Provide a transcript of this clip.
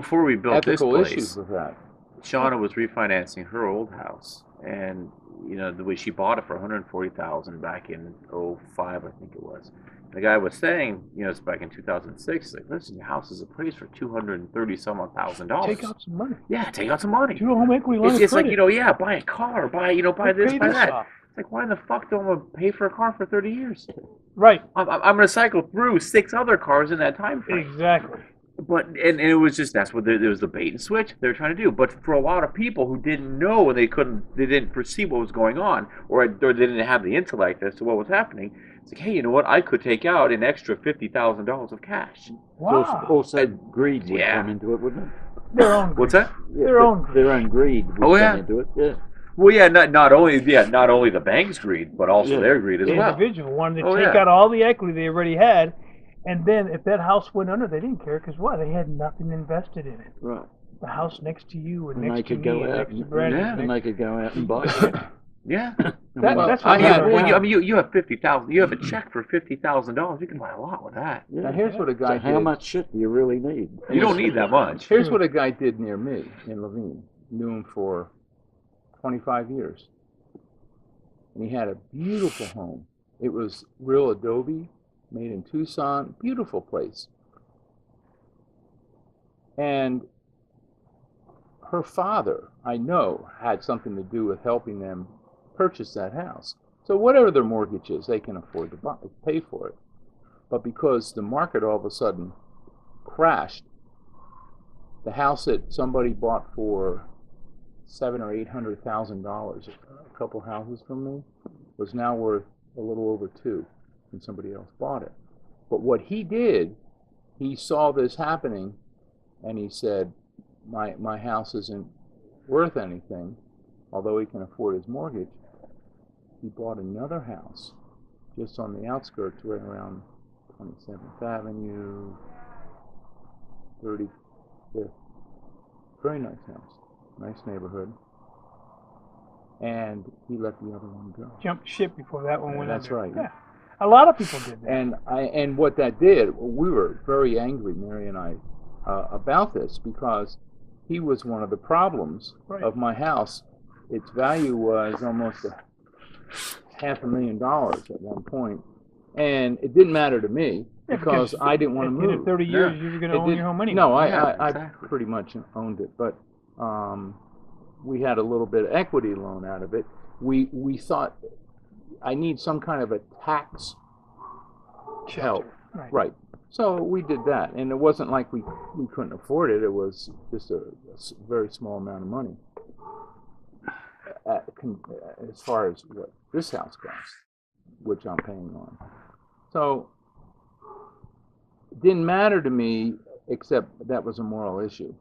before we built this ethical issues place, with that. Shauna was refinancing her old house, and the way she bought it for 140,000 back in '05, I think it was. The guy was saying, it's back in 2006, like, listen, your house is appraised for 230 some odd thousand Take dollars. out some money. Yeah, take out some money. Do a home equity line of It's like, credit. yeah, buy a car, buy this, pay buy this that. off. It's like, why in the fuck do I want to pay for a car for 30 years? Right. I'm going to cycle through 6 other cars in that time frame. Exactly. But and it was just that's what it was, the bait and switch they were trying to do. But for a lot of people who didn't know and they didn't perceive what was going on, or they didn't have the intellect as to what was happening, it's like, hey, you know what? I could take out an extra $50,000 of cash. Wow. So also greed would Yeah. come into it, wouldn't it? Their own greed. What's that? Their own greed. Their own greed would Oh, come yeah. into it. Yeah. Well, yeah, not only the bank's greed, but also Yeah. their greed as The well. individual wanted to Oh, take yeah. out all the equity they already had, and then if that house went under, they didn't care because what? They had nothing invested in it. Right. The house next to you, and And they next to could me, go and out next to and, Brandon. Yeah. and they could go out and buy it. Yeah. That's I what have. happened. Well, you have 50,000. You have a check for $50,000. You can buy a lot with that. Yeah. Now here's what a guy So how did. much shit do you really need? You don't need that much. Here's what a guy did near me in Levine. Knew him for 25 years. And he had a beautiful home. It was real adobe, made in Tucson, beautiful place. And her father, I know, had something to do with helping them purchase that house. So whatever their mortgage is, they can afford to pay for it. But because the market all of a sudden crashed, the house that somebody bought for $700,000 or $800,000, a couple houses from me, was now worth a little over $2 million, and somebody else bought it. But what he did, he saw this happening, and he said, my house isn't worth anything, although he can afford his mortgage. He bought another house just on the outskirts, right around 27th Avenue, 35th. Very nice house, nice neighborhood. And he let the other one go. Jumped ship before that one went That's under. right. Yeah. A lot of people did that. And what that did, we were very angry, Mary and I, about this, because he was one of the problems Right. of my house. Its value was almost $500,000 at one point, and it didn't matter to me Yeah, because I didn't want to in move. 30 years, Yeah. you were going to It own did- your home anyway. No, Yeah, I exactly. pretty much owned it, but we had a little bit of equity loan out of it. We thought I need some kind of a tax help. Right. Right. So we did that, and it wasn't like we couldn't afford it. It was just a very small amount of money as far as what this house costs, which I'm paying on. So it didn't matter to me, except that was a moral issue.